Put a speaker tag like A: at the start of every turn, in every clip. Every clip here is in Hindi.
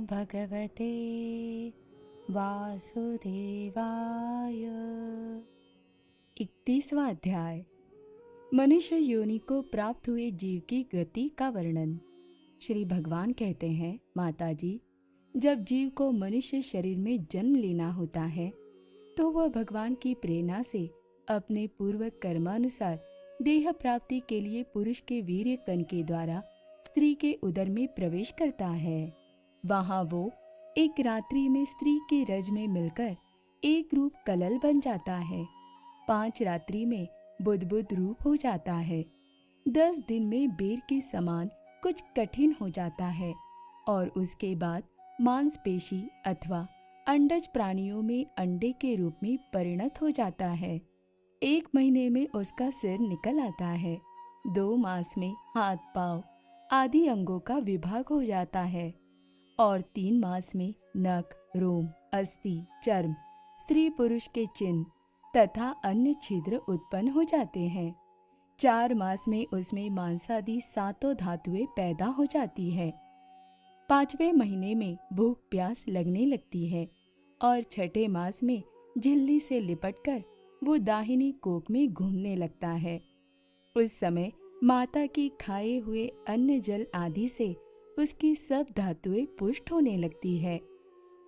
A: भगवते वासुदेवाय। 31वां अध्याय। मनुष्य योनि को प्राप्त हुए जीव की गति का वर्णन। श्री भगवान कहते हैं, माता जी, जब जीव को मनुष्य शरीर में जन्म लेना होता है तो वह भगवान की प्रेरणा से अपने पूर्व कर्मानुसार देह प्राप्ति के लिए पुरुष के वीर्य कण के द्वारा स्त्री के उदर में प्रवेश करता है। वहां वो एक रात्रि में स्त्री के रज में मिलकर एक रूप कलल बन जाता है। 5 रात्रि में बुद्बुद रूप हो जाता है। 10 दिन में बेर के समान कुछ कठिन हो जाता है और उसके बाद मांसपेशी अथवा अंडज प्राणियों में अंडे के रूप में परिणत हो जाता है। 1 महीने में उसका सिर निकल आता है। 2 मास में हाथ पांव आदि अंगों का विभाग हो जाता है और 3 मास में नख, रोम, अस्थि, चर्म, स्त्री पुरुष के चिन्ह तथा अन्य छिद्र उत्पन्न हो जाते हैं। 4 मास में उसमें मांसादि 7 धातुएं पैदा हो जाती है। 5वें महीने में भूख प्यास लगने लगती है और 6ठे मास में झिल्ली से लिपटकर वो दाहिनी कोख में घूमने लगता है। उस समय माता की खाए हुए अन्न जल आदि से उसकी सब धातुएं पुष्ट होने लगती है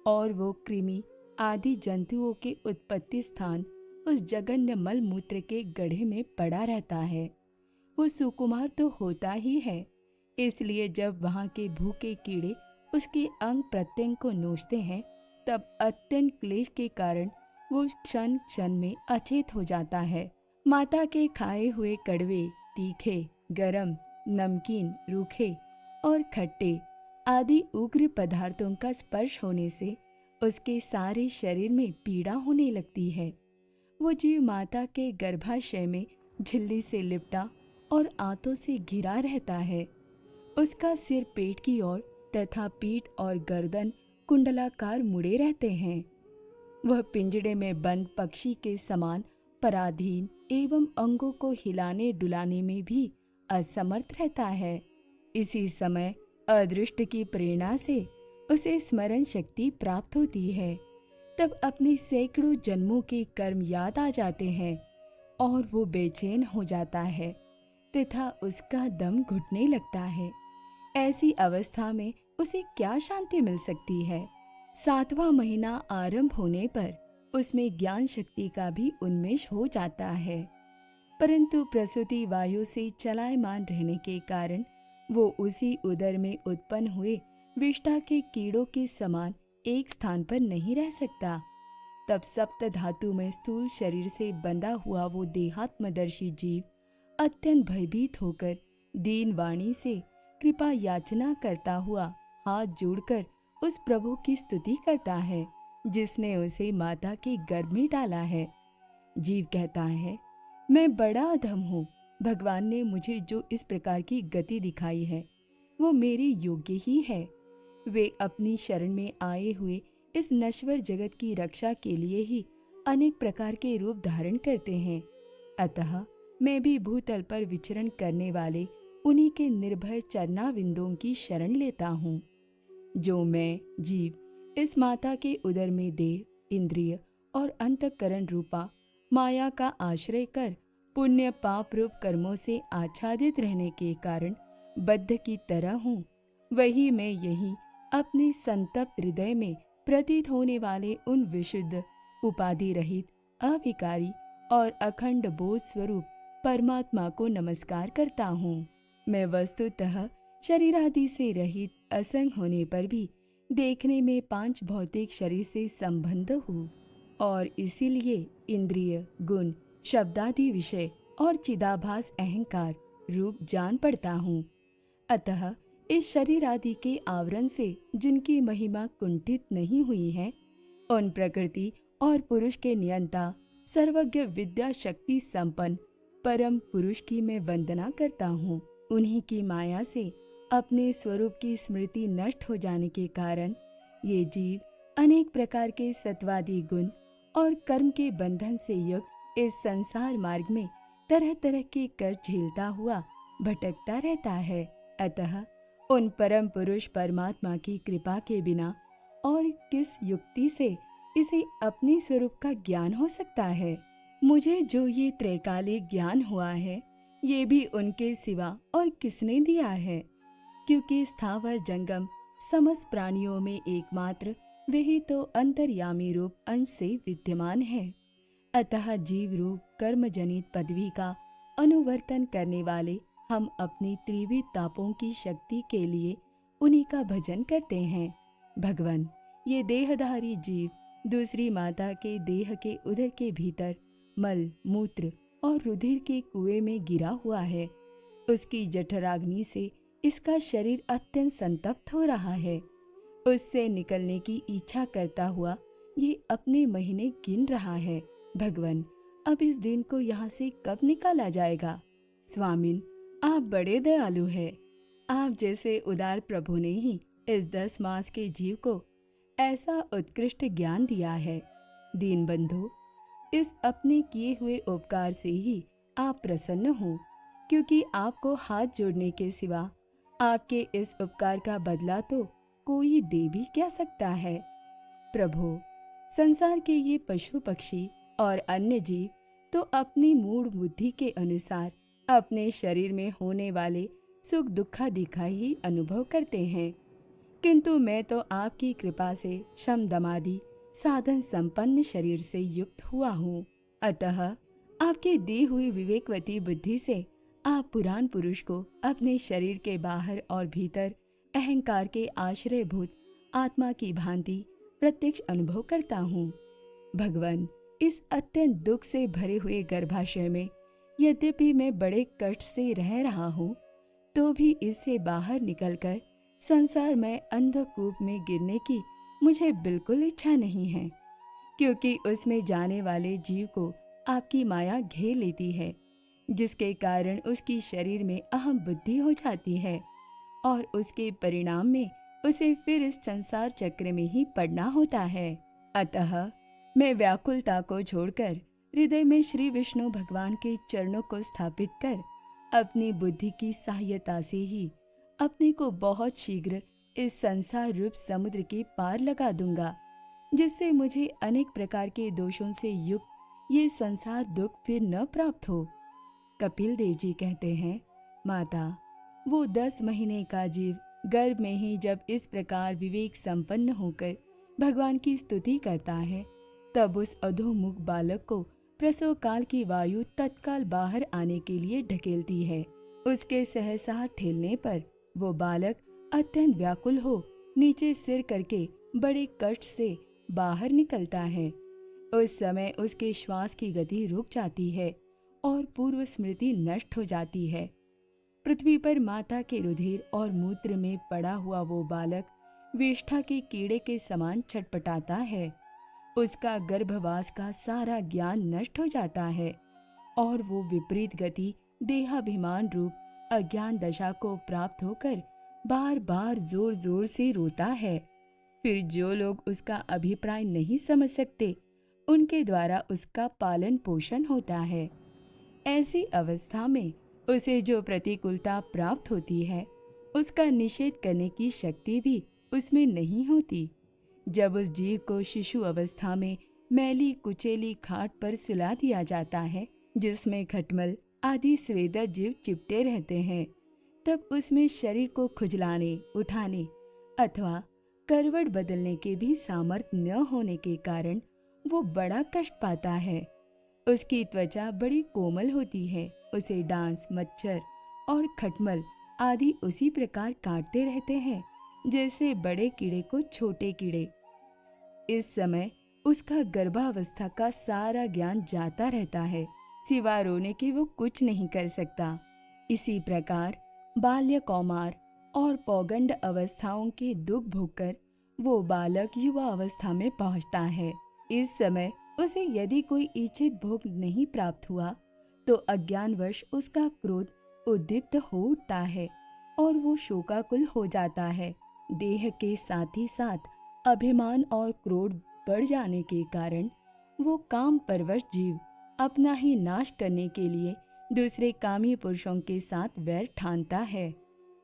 A: और वो कृमि आदि जंतुओं के उत्पत्ति स्थान उस जघन्य मल मूत्र के गड्ढे में पड़ा रहता है। वो सुकुमार तो होता ही है, इसलिए जब वहां के भूखे कीड़े उसके अंग प्रत्यंग को नोचते हैं तब अत्यंत क्लेश के कारण वो क्षण क्षण में अचेत हो जाता है। माता के खाए हुए कड़वे, तीखे, गरम, नमकीन, रूखे और खट्टे आदि उग्र पदार्थों का स्पर्श होने से उसके सारे शरीर में पीड़ा होने लगती है। वो जीव माता के गर्भाशय में झिल्ली से लिपटा और आंतों से घिरा रहता है। उसका सिर पेट की ओर तथा पीठ और गर्दन कुंडलाकार मुड़े रहते हैं। वह पिंजड़े में बंद पक्षी के समान पराधीन एवं अंगों को हिलाने डुलाने में भी असमर्थ रहता है। इसी समय अदृष्ट की प्रेरणा से उसे स्मरण शक्ति प्राप्त होती है। तब अपने सैकड़ों जन्मों के कर्म याद आ जाते हैं और वो बेचैन हो जाता है तथा उसका दम घुटने लगता है। ऐसी अवस्था में उसे क्या शांति मिल सकती है। 7वां महीना आरंभ होने पर उसमें ज्ञान शक्ति का भी उन्मेष हो जाता है, परंतु प्रसूति वायु से चलायमान रहने के कारण वो उसी उदर में उत्पन्न हुए विष्ठा के कीड़ों के समान एक स्थान पर नहीं रह सकता। तब सप्त धातु में स्थूल शरीर से बंधा हुआ वो देहात्मदर्शी जीव अत्यंत भयभीत होकर दीन वाणी से कृपा याचना करता हुआ हाथ जोड़कर उस प्रभु की स्तुति करता है जिसने उसे माता के गर्भ में डाला है। जीव कहता है, मैं बड़ा अधम हूँ। भगवान ने मुझे जो इस प्रकार की गति दिखाई है वो मेरे योग्य ही है। वे अपनी शरण में आए हुए इस नश्वर जगत की रक्षा के लिए ही अनेक प्रकार के रूप धारण करते हैं। अतः मैं भी भूतल पर विचरण करने वाले उन्हीं के निर्भय चरणाविंदों की शरण लेता हूँ। जो मैं जीव इस माता के उदर में देह, इंद्रिय और अंतःकरण रूपा माया का आश्रय कर पुण्य पाप रूप कर्मों से आच्छादित रहने के कारण बद्ध की तरह हूँ, वही मैं यही अपने संतप्त हृदय में प्रतीत होने वाले उन विशुद्ध उपाधि रहित अविकारी और अखंड बोध स्वरूप परमात्मा को नमस्कार करता हूँ। मैं वस्तुतः शरीरादि से रहित असंग होने पर भी देखने में 5 भौतिक शरीर से संबंध हूँ और इसीलिए इंद्रिय, गुण, शब्दादि विषय और चिदाभास अहंकार रूप जान पड़ता हूँ। अतः इस शरीर आदि के आवरण से जिनकी महिमा कुंठित नहीं हुई है, उन प्रकृति और पुरुष के नियंता सर्वज्ञ विद्या शक्ति संपन्न परम पुरुष की मैं वंदना करता हूँ। उन्हीं की माया से अपने स्वरूप की स्मृति नष्ट हो जाने के कारण ये जीव अनेक प्रकार के सत्वादि गुण और कर्म के बंधन से युक्त इस संसार मार्ग में तरह तरह के कष्ट झेलता हुआ भटकता रहता है। अतः उन परम पुरुष परमात्मा की कृपा के बिना और किस युक्ति से इसे अपने स्वरूप का ज्ञान हो सकता है। मुझे जो ये त्रैकालिक ज्ञान हुआ है, ये भी उनके सिवा और किसने दिया है? क्योंकि स्थावर जंगम समस्त प्राणियों में एकमात्र वही तो अंतर्यामी रूप अंश से विद्यमान है। अतः जीव रूप कर्म जनित पदवी का अनुवर्तन करने वाले हम अपनी त्रिविध तापों की शक्ति के लिए उन्हीं का भजन करते हैं। भगवान, ये देहधारी जीव दूसरी माता के देह के उदर के भीतर मल मूत्र और रुधिर के कुएं में गिरा हुआ है। उसकी जठराग्नि से इसका शरीर अत्यंत संतप्त हो रहा है। उससे निकलने की इच्छा करता हुआ ये अपने महीने गिन रहा है। भगवान, अब इस दिन को यहाँ से कब निकाला जाएगा? स्वामिन, आप बड़े दयालु हैं। आप जैसे उदार प्रभु ने ही इस 10 मास के जीव को ऐसा उत्कृष्ट ज्ञान दिया है। दीनबंधु, इस अपने किए हुए उपकार से ही आप प्रसन्न हो, क्योंकि आपको हाथ जोड़ने के सिवा आपके इस उपकार का बदला तो कोई दे भी क्या सकता है। प्रभु, संसार के ये पशु पक्षी और अन्य जीव तो अपनी मूढ़ बुद्धि के अनुसार अपने शरीर में होने वाले सुख दुखादि का ही अनुभव करते हैं, किंतु मैं तो आपकी कृपा से शम दमादि साधन संपन्न शरीर से युक्त हुआ हूँ। अतः आपके दी हुई विवेकवती बुद्धि से आप पुराण पुरुष को अपने शरीर के बाहर और भीतर अहंकार के आश्रयभूत आत्मा की भांति प्रत्यक्ष अनुभव करता हूँ। भगवान, इस अत्यंत दुख से भरे हुए गर्भाशय में यद्यपि मैं बड़े कष्ट से रह रहा हूँ, तो भी इससे बाहर निकलकर संसार में अंधकूप में गिरने की मुझे बिल्कुल इच्छा नहीं है, क्योंकि उसमें जाने वाले जीव को आपकी माया घेर लेती है, जिसके कारण उसकी शरीर में अहम बुद्धि हो जाती है और उसके परिणाम में उसे फिर इस संसार चक्र में ही पड़ना होता है। अतः मैं व्याकुलता को छोड़कर हृदय में श्री विष्णु भगवान के चरणों को स्थापित कर अपनी बुद्धि की सहायता से ही अपने को बहुत शीघ्र इस संसार रूप समुद्र के पार लगा दूंगा, जिससे मुझे अनेक प्रकार के दोषों से युक्त ये संसार दुख फिर न प्राप्त हो। कपिल देव जी कहते हैं, माता, वो 10 महीने का जीव गर्भ में ही जब इस प्रकार विवेक संपन्न होकर भगवान की स्तुति करता है, तब उस अधोमुख बालक को प्रसव काल की वायु तत्काल बाहर आने के लिए ढकेलती है। उसके सहसा ठेलने पर वो बालक अत्यंत व्याकुल हो नीचे सिर करके बड़े कष्ट से बाहर निकलता है। उस समय उसके श्वास की गति रुक जाती है और पूर्व स्मृति नष्ट हो जाती है। पृथ्वी पर माता के रुधिर और मूत्र में पड़ा हुआ वो बालक विष्ठा के कीड़े के समान छटपटाता है। उसका गर्भवास का सारा ज्ञान नष्ट हो जाता है और वो विपरीत गति देहाभिमान रूप अज्ञान दशा को प्राप्त होकर बार बार जोर जोर से रोता है। फिर जो लोग उसका अभिप्राय नहीं समझ सकते, उनके द्वारा उसका पालन पोषण होता है। ऐसी अवस्था में उसे जो प्रतिकूलता प्राप्त होती है, उसका निषेध करने की शक्ति भी उसमें नहीं होती। जब उस जीव को शिशु अवस्था में मैली कुचेली खाट पर सुला दिया जाता है, जिसमें खटमल आदि स्वेदक जीव चिपटे रहते हैं, तब उसमें शरीर को खुजलाने, उठाने अथवा करवट बदलने के भी सामर्थ्य न होने के कारण वो बड़ा कष्ट पाता है। उसकी त्वचा बड़ी कोमल होती है। उसे डांस, मच्छर और खटमल आदि उसी प्रकार काटते रहते हैं जैसे बड़े कीड़े को छोटे कीड़े। इस समय उसका गर्भावस्था का सारा ज्ञान जाता रहता है, सिवा रोने के वो कुछ नहीं कर सकता। इसी प्रकार बाल्य, कौमार और पौगंड अवस्थाओं के दुख भोगकर वो बालक युवा अवस्था में पहुंचता है। इस समय उसे यदि कोई इच्छित भोग नहीं प्राप्त हुआ, तो अज्ञानवश उसका क्रोध उद्दीप्त हो उठता है और वो शोकाकुल हो जाता है। देह के साथ ही साथ अभिमान और क्रोध बढ़ जाने के कारण वो काम परवश जीव अपना ही नाश करने के लिए दूसरे कामी पुरुषों के साथ वैर ठानता है।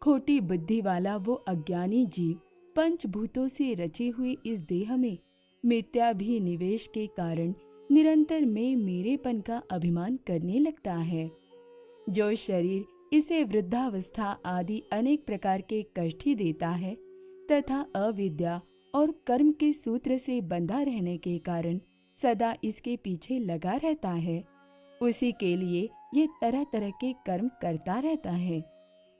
A: खोटी बुद्धि वाला वो अज्ञानी जीव पंचभूतों से रचे हुए इस देह में मिथ्याभिनिवेश के कारण निरंतर मैं मेरेपन का अभिमान करने लगता है। जो शरीर इसे वृद्धावस्था आदि अनेक प्रकार के कष्ट ही देता है तथा अविद्या और कर्म के सूत्र से बंधा रहने के कारण सदा इसके पीछे लगा रहता है, उसी के लिए ये तरह तरह के कर्म करता रहता है,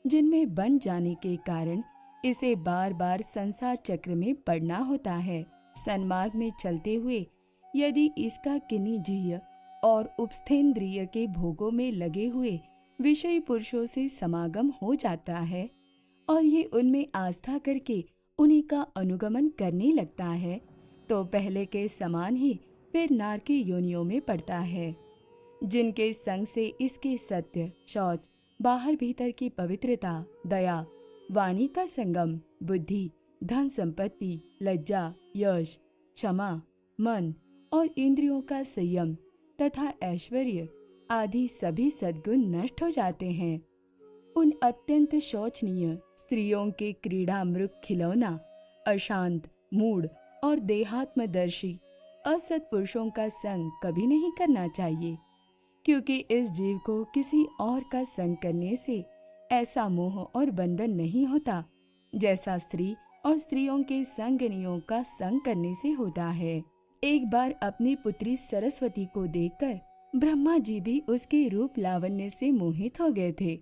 A: जिनमें बन जाने के कारण इसे बार बार संसार चक्र में पड़ना होता है। सन्मार्ग में चलते हुए यदि इसका किन्हीं और उपस्थेंद्रिय के भोगों में लगे हुए विषयी पुरुषों से समागम हो जाता है और ये उनमें आस्था करके उन्हीं का अनुगमन करने लगता है, तो पहले के समान ही फिर नारकी योनियों में पड़ता है, जिनके संग से इसके सत्य, शौच, बाहर भीतर की पवित्रता, दया, वाणी का संगम, बुद्धि, धन संपत्ति, लज्जा, यश, क्षमा, मन और इंद्रियों का संयम तथा ऐश्वर्य आदि सभी सद्गुण नष्ट हो जाते हैं। उन अत्यंत शोचनीय स्त्रियों के क्रीड़ा मृग खिलौना, अशांत, मूढ़ और देहात्मदर्शी असत पुरुषों का संग कभी नहीं करना चाहिए, क्योंकि इस जीव को किसी और का संग करने से ऐसा मोह और बंधन नहीं होता जैसा स्त्री और स्त्रियों के संगनियों का संग करने से होता है। एक बार अपनी पुत्री सरस्वती को देखकर ब्रह्मा जी भी उसके रूप लावण्य से मोहित हो गए थे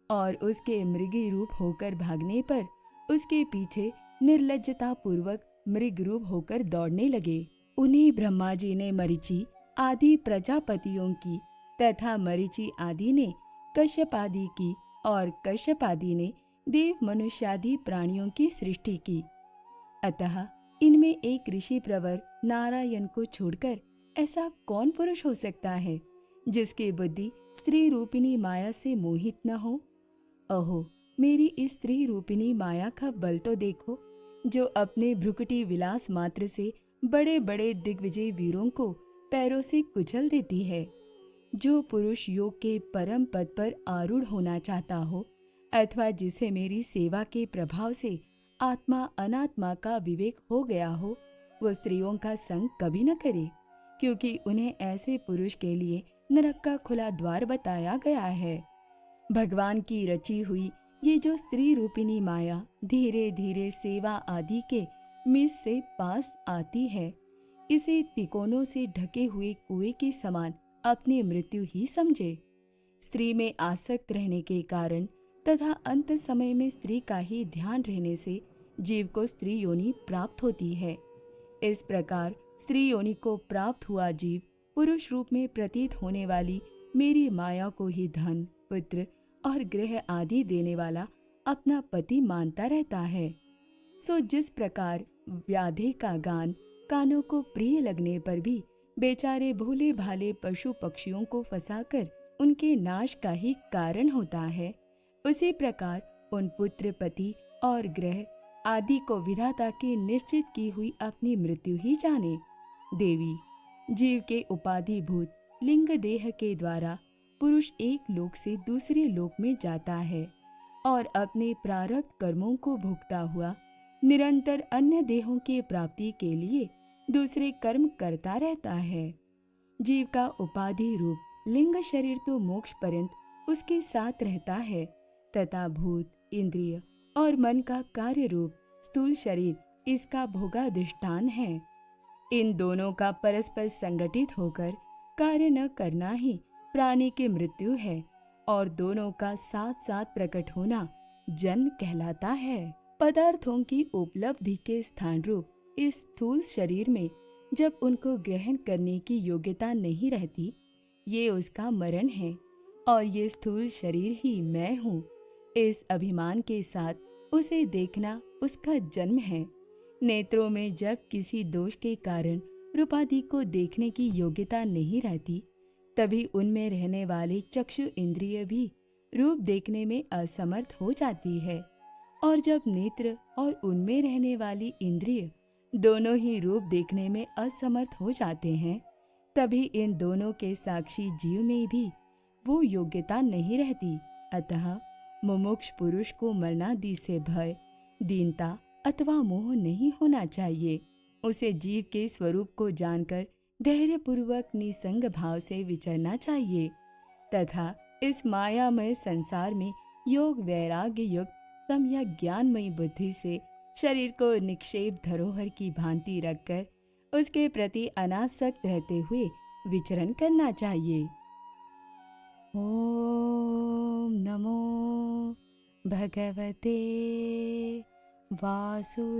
A: और उसके मृगी रूप होकर भागने पर उसके पीछे निर्लज्जता पूर्वक मृग रूप होकर दौड़ने लगे। उन्हीं ब्रह्मा जी ने मरीचि आदि प्रजापतियों की तथा मरीचि आदि ने कश्यप आदि की और कश्यप आदि ने देव मनुष्यादि प्राणियों की सृष्टि की। अतः इनमें एक ऋषि प्रवर नारायण को छोड़कर ऐसा कौन पुरुष हो सकता है जिसकी बुद्धि स्त्री रूपिणी माया से मोहित न हो। अहो, मेरी इस स्त्री रूपिणी माया का बल तो देखो, जो अपने भ्रुकुटी विलास मात्र से बड़े बड़े दिग्विजय वीरों को पैरों से कुचल देती है। जो पुरुष योग के परम पद पर आरूढ़ होना चाहता हो अथवा जिसे मेरी सेवा के प्रभाव से आत्मा अनात्मा का विवेक हो गया हो, वो स्त्रियों का संग कभी न करे, क्योंकि उन्हें ऐसे पुरुष के लिए नरक का खुला द्वार बताया गया है। भगवान की रची हुई ये जो स्त्री रूपिणी माया धीरे धीरे सेवा आदि के मिस से पास आती है, इसे तिकोनों से ढके हुए कुएं के समान अपनी मृत्यु ही समझे। स्त्री में आसक्त रहने के कारण तथा अंत समय में स्त्री का ही ध्यान रहने से जीव को स्त्री योनि प्राप्त होती है। इस प्रकार स्त्री योनि को प्राप्त हुआ जीव पुरुष रूप में प्रतीत होने वाली मेरी माया को ही धन, पुत्र और गृह आदि देने वाला अपना पति मानता रहता है। सो जिस प्रकार व्याधि का गान कानों को प्रिय लगने पर भी बेचारे भोले भाले पशु पक्षियों को फंसाकर उनके नाश का ही कारण होता है, उसी प्रकार उन पुत्र, पति और ग्रह आदि को विधाता की निश्चित की हुई अपनी मृत्यु ही जाने। देवी, जीव के उपाधिभूत लिंग देह के द्वारा पुरुष एक लोक से दूसरे लोक में जाता है और अपने प्रारब्ध कर्मों को भोगता हुआ निरंतर अन्य देहों की प्राप्ति के लिए दूसरे कर्म करता रहता है। जीव का उपाधि रूप लिंग शरीर तो मोक्ष पर्यंत उसके साथ रहता है तथा भूत, इंद्रिय और मन का कार्य रूप स्थूल शरीर इसका भोगाधिष्ठान है। इन दोनों का परस्पर संगठित होकर कार्य न करना ही प्राणी की मृत्यु है और दोनों का साथ साथ प्रकट होना जन्म कहलाता है। पदार्थों की उपलब्धि के स्थान रूप इस स्थूल शरीर में जब उनको ग्रहण करने की योग्यता नहीं रहती, ये उसका मरण है और ये स्थूल शरीर ही मैं हूँ, इस अभिमान के साथ उसे देखना उसका जन्म है। नेत्रों में जब किसी दोष के कारण रूपादि को देखने की योग्यता नहीं रहती, तभी उनमें रहने वाले चक्षु इंद्रिय भी रूप देखने में असमर्थ हो जाती है और जब नेत्र और उनमें रहने वाली इंद्रिय दोनों ही रूप देखने में असमर्थ हो जाते हैं, तभी इन दोनों के साक्षी जीव में भी वो योग्यता नहीं रहती। अतः मुमुक्ष पुरुष को मरणादि से भय, दीनता अथवा मोह नहीं होना चाहिए। उसे जीव के स्वरूप को जानकर धैर्यपूर्वक निसंग भाव से विचरना चाहिए तथा इस मायामय संसार में योग वैराग्य युक्त सम्यक ज्ञानमयी बुद्धि से शरीर को निक्षेप धरोहर की भांति रखकर उसके प्रति अनासक्त रहते हुए विचरण करना चाहिए। ओम नमो भगवते वासुदेवाय।